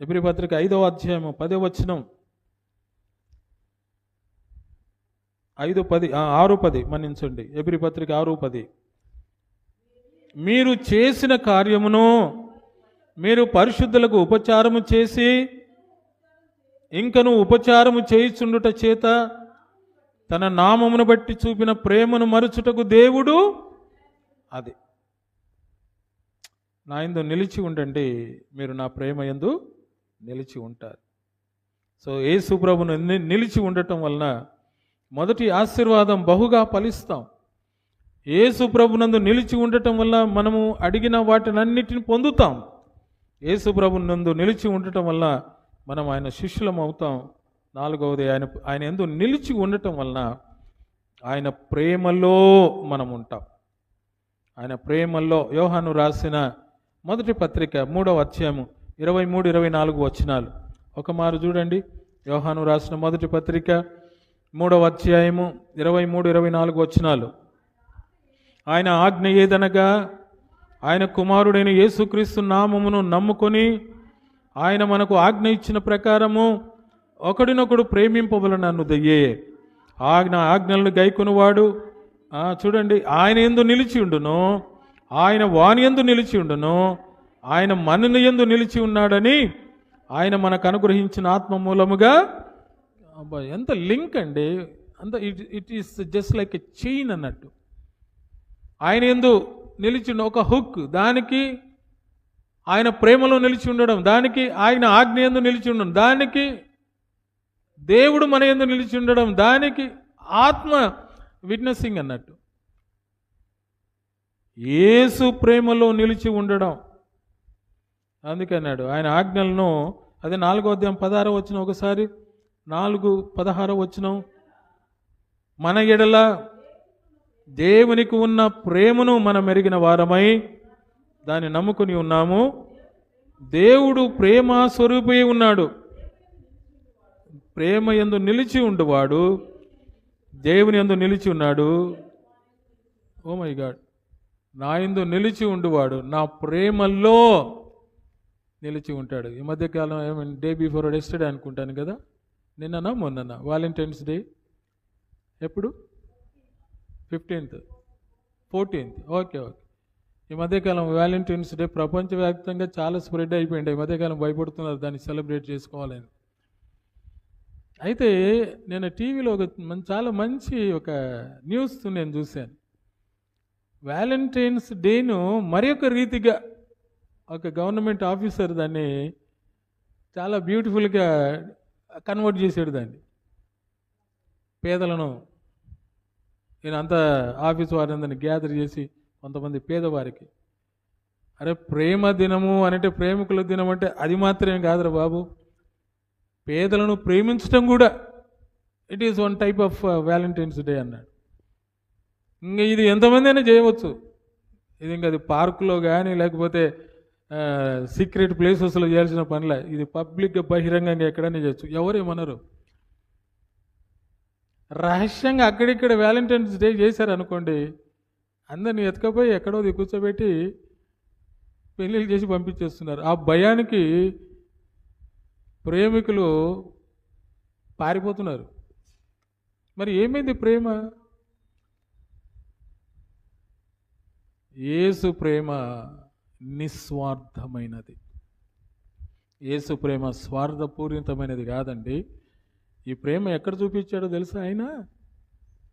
ఎబ్రీ పత్రిక 5వ అధ్యాయము 10వ వచనం, 6:10 మన్నించండి, ఎబ్రీ పత్రిక 6:10. మీరు చేసిన కార్యమును మీరు పరిశుద్ధులకు ఉపచారము చేసి ఇంకను ఉపచారము చేయుచుండుట చేత తన నామమును బట్టి చూపిన ప్రేమను మరుచుటకు దేవుడు అది. నా యందు నిలిచి ఉండండి, మీరు నా ప్రేమ యందు నిలిచి ఉంటారు. సో యేసు ప్రభువును నిలిచి ఉండటం వలన మొదటి ఆశీర్వాదం బహుగా ఫలిస్తాం. యేసు ప్రభునందు నిలిచి ఉండటం వల్ల మనము అడిగిన వాటినన్నిటిని పొందుతాం. యేసు ప్రభునందు నిలిచి ఉండటం వల్ల మనం ఆయన శిష్యులం అవుతాం. 4వది, ఆయన యందు నిలిచి ఉండటం వలన ఆయన ప్రేమలో మనం ఉంటాం. ఆయన ప్రేమలో. యోహాను రాసిన మొదటి పత్రిక 3వ అధ్యాయము 23-24 వచనాలు ఒక మారు చూడండి. యోహాను రాసిన మొదటి పత్రిక 3వ అధ్యాయము 23-24 వచనాలు. ఆయన ఆజ్ఞ ఏదనగా, ఆయన కుమారుడైన యేసుక్రీస్తు నామమును నమ్ముకొని ఆయన మనకు ఆజ్ఞ ఇచ్చిన ప్రకారము ఒకడినొకడు ప్రేమింపవలనన్నదయ్యే. ఆజ్ఞలను గైకొనువాడు చూడండి, ఆయన యందు నిలిచి ఉండును, ఆయన వాని యందు నిలిచి ఉండును, ఆయన మన యందు నిలిచి ఉన్నాడని ఆయన మనకు అనుగ్రహించిన ఆత్మ మూలముగా. ఎంత లింక్ అండి, అంత it is just like a chain అన్నట్టు. ఆయన యందు నిలిచి ఒక హుక్, దానికి ఆయన ప్రేమలో నిలిచి ఉండడం, దానికి ఆయన ఆజ్ఞ యందు నిలిచి ఉండడం, దానికి దేవుడు మన యందు నిలిచి ఉండడం, దానికి ఆత్మ విట్నెసింగ్ అన్నట్టు. యేసు ప్రేమలో నిలిచి ఉండడం. అందుకన్నాడు ఆయన ఆజ్ఞలను. అదే 4వ అధ్యాయం 16వ వచనం, ఒకసారి 4:16 వచనం. మన ఎడల దేవునికి ఉన్న ప్రేమను మనం ఎరిగిన వారమై దాన్ని నమ్ముకుని ఉన్నాము. దేవుడు ప్రేమ స్వరూపి ఉన్నాడు. ప్రేమ యందు నిలిచి ఉండువాడు దేవుని యందు నిలిచి ఉన్నాడు. ఓ మై గాడ్, నా యందు నిలిచి ఉండువాడు నా ప్రేమలో నిలిచి ఉంటాడు. ఈ మధ్యకాలం ఏమైనా డే బిఫోర్ ఎస్టర్డే అనుకుంటాను కదా, నిన్ననా మొన్ననా వాలంటైన్స్ డే, ఎప్పుడు 15th 14th, ఓకే. ఈ మధ్యకాలం వ్యాలంటైన్స్ డే ప్రపంచవ్యాప్తంగా చాలా స్ప్రెడ్ అయిపోయింది. ఈ మధ్యకాలం భయపడుతున్నారు దాన్ని సెలబ్రేట్ చేసుకోవాలని. అయితే నేను టీవీలో చాలా మంచి ఒక న్యూస్ నేను చూశాను. వ్యాలంటైన్స్ డేను మరి ఒక రీతిగా ఒక గవర్నమెంట్ ఆఫీసర్ దాన్ని చాలా బ్యూటిఫుల్గా కన్వర్ట్ చేసాడు. దాన్ని పేదలను నేను అంతా ఆఫీస్ వారిని గ్యాదర్ చేసి కొంతమంది పేదవారికి, అరే ప్రేమ దినము అంటే ప్రేమికుల దినం అంటే అది మాత్రమే కాదురా బాబు, పేదలను ప్రేమించడం కూడా it is one type of Valentine's day అన్నాడు. ఇంకా ఇది ఎంతమంది అయినా చేయవచ్చు. ఇది ఇంకా అది పార్కులో కానీ లేకపోతే సీక్రెట్ ప్లేసెస్లో చేయాల్సిన పనిలే. ఇది పబ్లిక్గా బహిరంగంగా ఎక్కడైనా చేయొచ్చు, ఎవరేమన్నారు. రహస్యంగా అక్కడిక్కడ వ్యాలంటైన్స్ డే చేశారనుకోండి, అందరిని ఎత్తుకపోయి ఎక్కడో కూర్చోబెట్టి పెళ్ళిళ్ళు చేసి పంపించేస్తున్నారు. ఆ భయానికి ప్రేమికులు పారిపోతున్నారు. మరి ఏమైంది ప్రేమ? యేసు ప్రేమ నిస్వార్థమైనది. యేసు ప్రేమ స్వార్థపూరితమైనది కాదండి. ఈ ప్రేమ ఎక్కడ చూపించాడో తెలుసా? ఆయన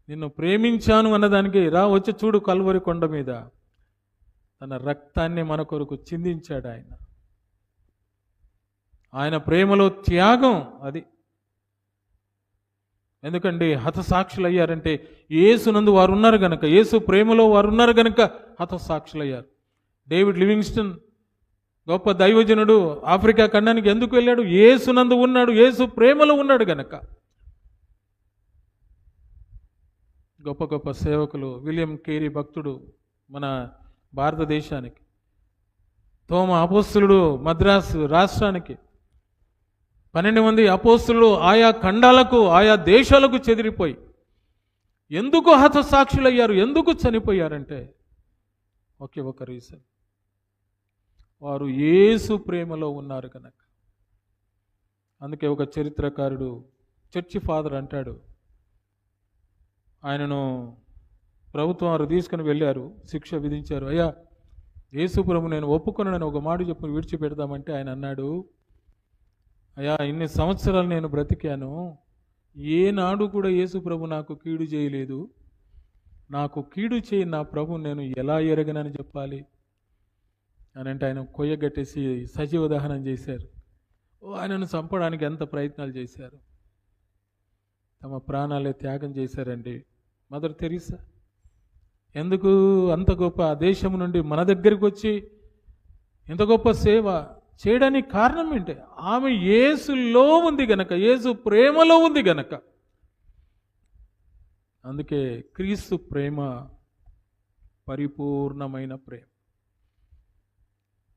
నిన్ను ప్రేమించాను అన్నదానికి రా వచ్చి చూడు, కల్వరి కొండ మీద తన రక్తాన్ని మన కొరకు చిందించాడు ఆయన. ఆయన ప్రేమలో త్యాగం అది. ఎందుకండి హతసాక్షులు అయ్యారంటే యేసునందు వారు ఉన్నారు గనక, యేసు ప్రేమలో వారు ఉన్నారు గనక హతసాక్షులు అయ్యారు. డేవిడ్ లివింగ్స్టన్ గొప్ప దైవజనుడు ఆఫ్రికా ఖండానికి ఎందుకు వెళ్ళాడు? యేసునందు ఉన్నాడు, యేసు ప్రేమలో ఉన్నాడు గనక. గొప్ప గొప్ప సేవకులు, విలియం కేరీ భక్తుడు మన భారతదేశానికి, తోమా అపోస్తలుడు మద్రాసు రాష్ట్రానికి, 12 మంది అపోస్తలులు ఆయా ఖండాలకు ఆయా దేశాలకు చెదిరిపోయి ఎందుకు హతసాక్షులయ్యారు, ఎందుకు చనిపోయారంటే ఒకే ఒక రీజన్, వారు యేసు ప్రేమలో ఉన్నారు కనుక. అందుకే ఒక చరిత్రకారుడు, చర్చి ఫాదర్ అంటాడు, ఆయనను ప్రభుత్వం వారు తీసుకుని వెళ్ళారు, శిక్ష విధించారు. అయ్యా యేసు ప్రభు నేను ఒప్పుకున్నానని ఒక మాట చెప్పి విడిచిపెడదామంటే ఆయన అన్నాడు, అయ్యా ఇన్ని సంవత్సరాలు నేను బ్రతికాను, ఏనాడు కూడా యేసు ప్రభు నాకు కీడు చేయలేదు, నాకు కీడు చేయి నా ప్రభు నేను ఎలా ఎరగనని చెప్పాలి అని అంటే ఆయన కొయ్యగట్టేసి సజీవ దహనం చేశారు. ఆయనను చంపడానికి ఎంత ప్రయత్నాలు చేశారు, తమ ప్రాణాలే త్యాగం చేశారండి. మదర్ తెరీసా ఎందుకు అంత గొప్ప దేశం నుండి మన దగ్గరికి వచ్చి ఎంత గొప్ప సేవ చేయడానికి కారణం ఏంటి? ఆమె యేసులో ఉంది గనక, యేసు ప్రేమలో ఉంది గనక. అందుకే క్రీస్తు ప్రేమ పరిపూర్ణమైన ప్రేమ.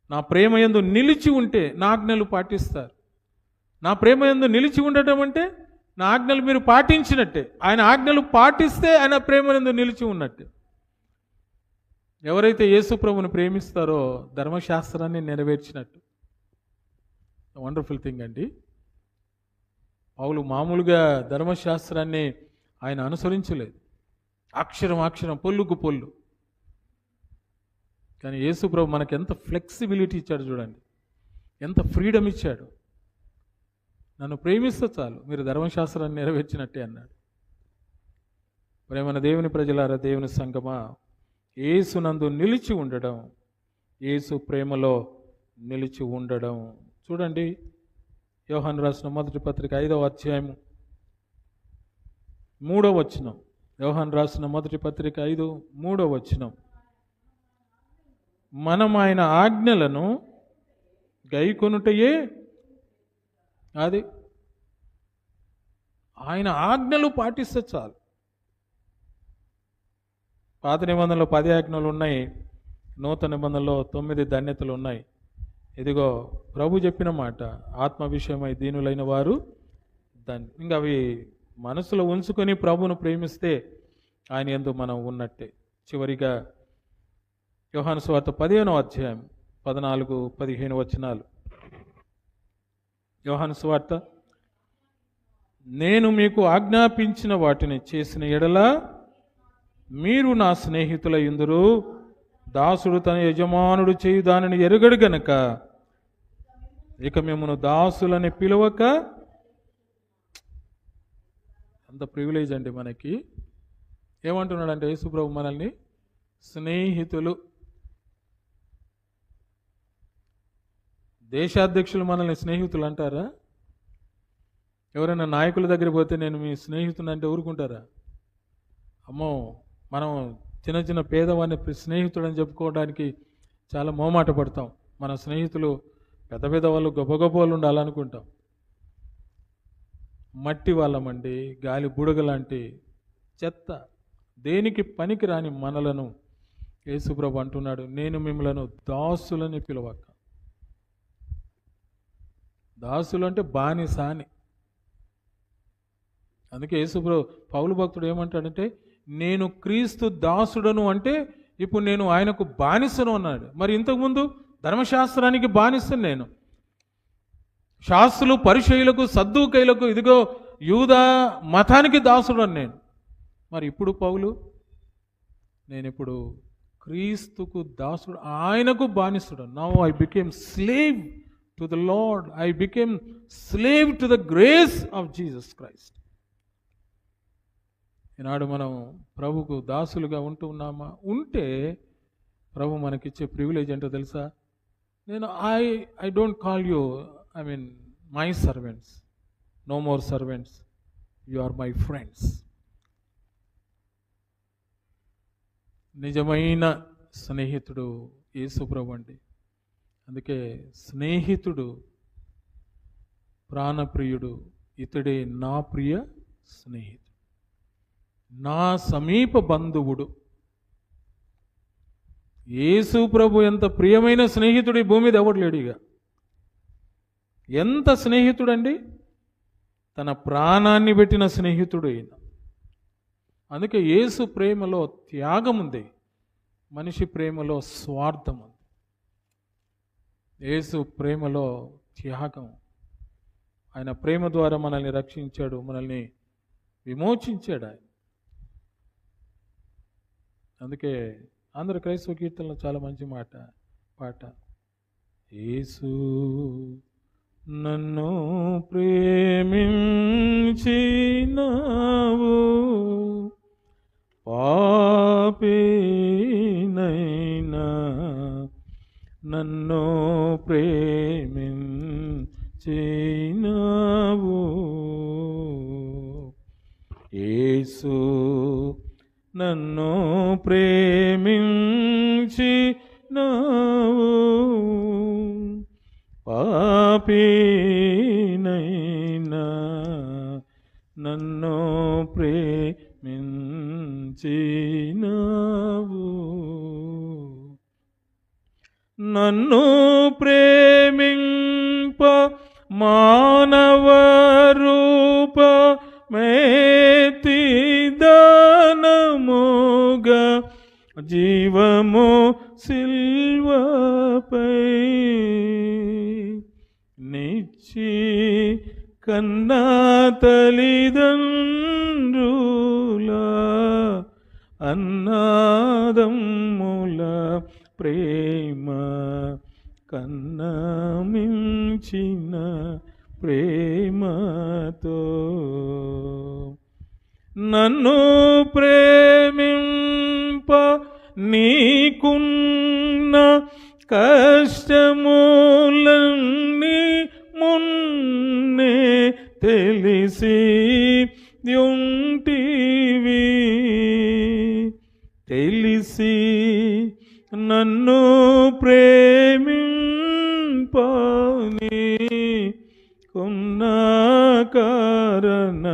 నా ప్రేమ యందు నిలిచి ఉంటే నా ఆజ్ఞలు పాటిస్తారు. నా ప్రేమ యందు నిలిచి ఉండటం అంటే నా ఆజ్ఞలు మీరు పాటించినట్టే. ఆయన ఆజ్ఞలు పాటిస్తే ఆయన ప్రేమ యందు నిలిచి ఉన్నట్టే. ఎవరైతే యేసు ప్రభువును ప్రేమిస్తారో ధర్మశాస్త్రాన్ని నెరవేర్చినట్టు. వండర్ఫుల్ థింగ్ అండి. పౌలు మామూలుగా ధర్మశాస్త్రాన్ని ఆయన అనుసరించలేదు, అక్షరం అక్షరం పొల్లుకు పొల్లు. కానీ యేసు ప్రభు మనకి ఎంత ఫ్లెక్సిబిలిటీ ఇచ్చాడు చూడండి, ఎంత ఫ్రీడమ్ ఇచ్చాడు. నన్ను ప్రేమిస్తే చాలు, మీరు ధర్మశాస్త్రాన్ని నెరవేర్చినట్టే అన్నాడు. ప్రేమన దేవుని ప్రజలారా, దేవుని సంగమా, యేసునందు నిలిచి ఉండడం, యేసు ప్రేమలో నిలిచి ఉండడం. చూడండి, యోహాను రాసిన మొదటి పత్రిక 5వ అధ్యాయం 3వ వచనం. యోహాను రాసిన మొదటి పత్రిక 5:3 వచనం. మనం ఆయన ఆజ్ఞలను గైకొనుటయే, అది ఆయన ఆజ్ఞలు పాటిస్తే చాలు. పాత నిబంధనలో 10 ఆజ్ఞలు ఉన్నాయి, నూతన నిబంధనలో 9 ధన్యతలు ఉన్నాయి. ఇదిగో ప్రభు చెప్పిన మాట, ఆత్మ విషయమై దీనులైన వారు ఇంకా అవి మనసులో ఉంచుకొని ప్రభువును ప్రేమిస్తే ఆయన యందు మనం ఉన్నట్టే. చివరిగా యోహాను సువార్త 15వ అధ్యాయం 14-15 వచనాలు. యోహాను సువార్త, నేను మీకు ఆజ్ఞాపించిన వాటిని చేసిన ఎడల మీరు నా స్నేహితుల యుందురు. దాసుడు తన యజమానుడు చేయు దానిని ఎరుగడు గనక ఇక మిమ్మును దాసులని పిలవక. అంత ప్రివిలేజ్ అండి మనకి. ఏమంటున్నాడంటే యేసుప్రభు మనల్ని స్నేహితులు. దేశాధ్యక్షులు మనల్ని స్నేహితులు అంటారా? ఎవరైనా నాయకుల దగ్గర పోతే నేను మీ స్నేహితుని అంటే ఊరుకుంటారా? అమ్మో, మనం చిన్న చిన్న పేదవాడిని స్నేహితుడు అని చెప్పుకోవడానికి చాలా మోమాట పడతాం. మన స్నేహితులు పెద్ద పెద్ద వాళ్ళు, గొప్ప గొప్ప వాళ్ళు ఉండాలనుకుంటాం. మట్టి వాళ్ళమండి, గాలి బుడగ లాంటి చెత్త, దేనికి పనికి రాని మనలను యేసుప్రభు అంటున్నాడు, నేను మిమ్మలను దాసులని పిలవక. దాసులు అంటే బానిస అని. అందుకే యేసుప్రభు, పౌలు భక్తుడు ఏమంటాడంటే, నేను క్రీస్తు దాసుడను అంటే ఇప్పుడు నేను ఆయనకు బానిసను అన్నాడు. మరి ఇంతకుముందు ధర్మశాస్త్రానికి బానిసను నేను, శాస్త్రులు పరిచయులకు సద్దూకైలకు ఇదిగో యూదా మతానికి దాసుడను నేను. మరి ఇప్పుడు పౌలు, నేను ఇప్పుడు క్రీస్తుకు దాసుడు, ఆయనకు బానిసుడు. Now I became slave to the Lord, I became slave to the grace of Jesus Christ. ఈనాడు మనం ప్రభుకు దాసులుగా ఉంటూ ఉన్నామా? ఉంటే ప్రభు మనకిచ్చే ప్రివిలేజ్ ఏంటో తెలుసా? నేను I don't call you, I mean my servants, no more servants, you are my friends. నిజమైన స్నేహితుడు యేసు ప్రభు అండి. అందుకే స్నేహితుడు, ప్రాణప్రియుడు, ఇతడే నా ప్రియ స్నేహితుడు, నా సమీప బంధువుడు. యేసు ప్రభు ఎంత ప్రియమైన స్నేహితుడు ఈ భూమి మీద ఎవడు లేడుగా. ఎంత స్నేహితుడండి, తన ప్రాణాన్ని పెట్టిన స్నేహితుడు ఈయన. అందుకే యేసు ప్రేమలో త్యాగం ఉంది, మనిషి ప్రేమలో స్వార్థం ఉంది. యేసు ప్రేమలో త్యాగం, ఆయన ప్రేమ ద్వారా మనల్ని రక్షించాడు, మనల్ని విమోచించాడు ఆయన. అందుకే ఆంధ్ర క్రైస్తవ కీర్తనలో చాలా మంచి పాట, యేసు నన్ను ప్రేమించినావు, పాపినైనా నన్ను ప్రేమించినావు, యేసు నన్ను ప్రేమించినావు, పాపినైనా నన్ను ప్రేమించినావు, నన్ను ప్రేమింప మానవ రూపమెత్తి దానముగా జీవము సిల్వపై నిచ్చి కన్నా తల్లిదండ్రుల అన్నాదమ్ముల ప్రేమ కన్నా మించిన ప్రేమతో నన్ను ప్రేమింప నీకున్న కష్టములన్నీ మున్నే తెలిసి ఉంటివి, తెలిసి నన్ను ప్రేమింపని కొన్న కారణమేమో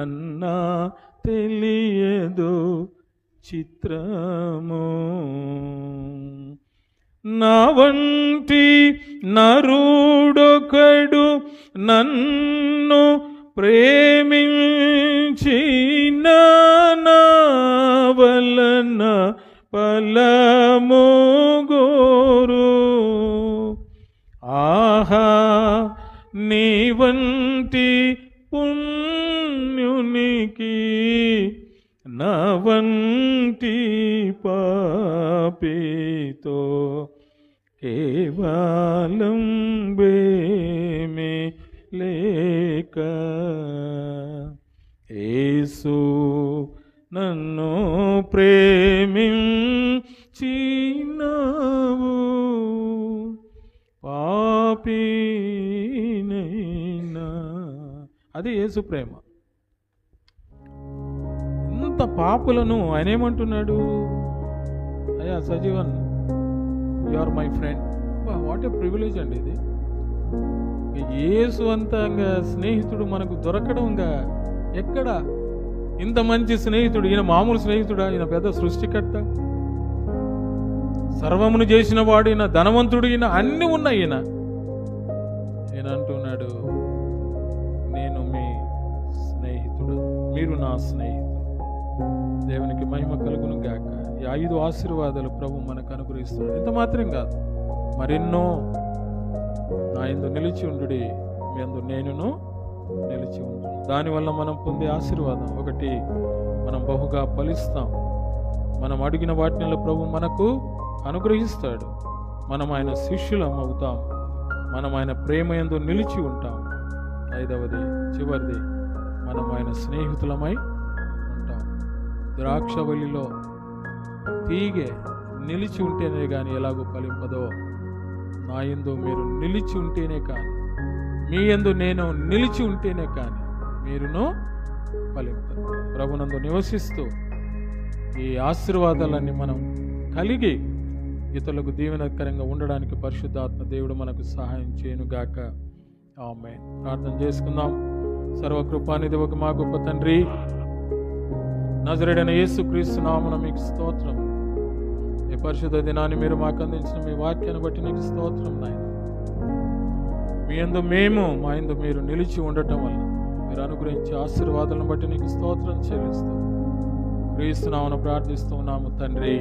అన్నా తెలియదు చిత్రము, నా వంటి నరుడొకడు నన్ను ప్రేమించిన నా వలన ఫలముగోరు, ఆహా నీ వంటి పుణ్యునికి నా వంటి పాపితో కేవలం బేమి లేక, యేసు నన్ను ప్రేమించినావు, పాపినైనా. అది యేసు ప్రేమ. ఇంత పాపులను ఆయన ఏమంటున్నాడు, అయ్యా Sajeevan, you are my friend. What a privilege అండి ఇది. యేసు అంతా స్నేహితుడు మనకు దొరకడంగా ఎక్కడ? ఇంత మంచి స్నేహితుడు. ఈయన మామూలు స్నేహితుడా? ఈయన పెద్ద సృష్టికర్త, సర్వమును చేసిన వాడు ఈయన, ధనవంతుడు ఈయన, అన్ని ఉన్నాయి ఈయన. ఈయన అంటున్నాడు, నేను మీ స్నేహితుడు, మీరు నా స్నేహితుడు. దేవునికి మహిమ కలుగును గాక. ఈ 5 ఆశీర్వాదాలు ప్రభు మనకు అనుగ్రహిస్తున్నాడు. ఇంత మాత్రం కాదు, మరెన్నో. నా యందు నిలిచి ఉండుడి, మీ యందు నేనును నిలిచి ఉండు. దానివల్ల మనం పొందే ఆశీర్వాదం ఒకటి, మనం బహుగా ఫలిస్తాం. మనం అడిగిన వాటిని ప్రభు మనకు అనుగ్రహిస్తాడు. మనం ఆయన శిష్యులం అవుతాం. మనం ఆయన ప్రేమ యందు నిలిచి ఉంటాం. 5వది, చివరిది, మనం ఆయన స్నేహితులమై ఉంటాం. ద్రాక్షవల్లిలో తీగె నిలిచి ఉంటేనే కానీ ఎలాగో ఫలింపదో, నా యందు మీరు నిలిచి ఉంటేనే కానీ, మీ యందు నేను నిలిచి ఉంటేనే కానీ మీరును ఫలింపరు. ప్రభునందు నివసిస్తూ ఈ ఆశీర్వాదాలన్నీ మనం కలిగి ఇతరులకు దీవెనకరంగా ఉండడానికి పరిశుద్ధాత్మ దేవుడు మనకు సహాయం చేయనుగాక. ఆమేన్. ప్రార్థన చేసుకుందాం. సర్వకృపానిధి ఒక మా గొప్ప తండ్రి, నజరేయుడైన యేసుక్రీస్తు నామమున మీకు స్తోత్రం. ఈ పరిశుద్ధ దినాన్ని మీరు మాకు అందించిన మీ వాక్యాన్ని బట్టి నీకు స్తోత్రం నాయన. మీ యందు మేము, మా యందు మీరు నిలిచి ఉండటం వల్ల మీరు అనుగ్రహించే ఆశీర్వాదాలను బట్టి నీకు స్తోత్రం చెల్లిస్తూ క్రీస్తు నామమున ప్రార్థిస్తూ ఉన్నాము తండ్రి.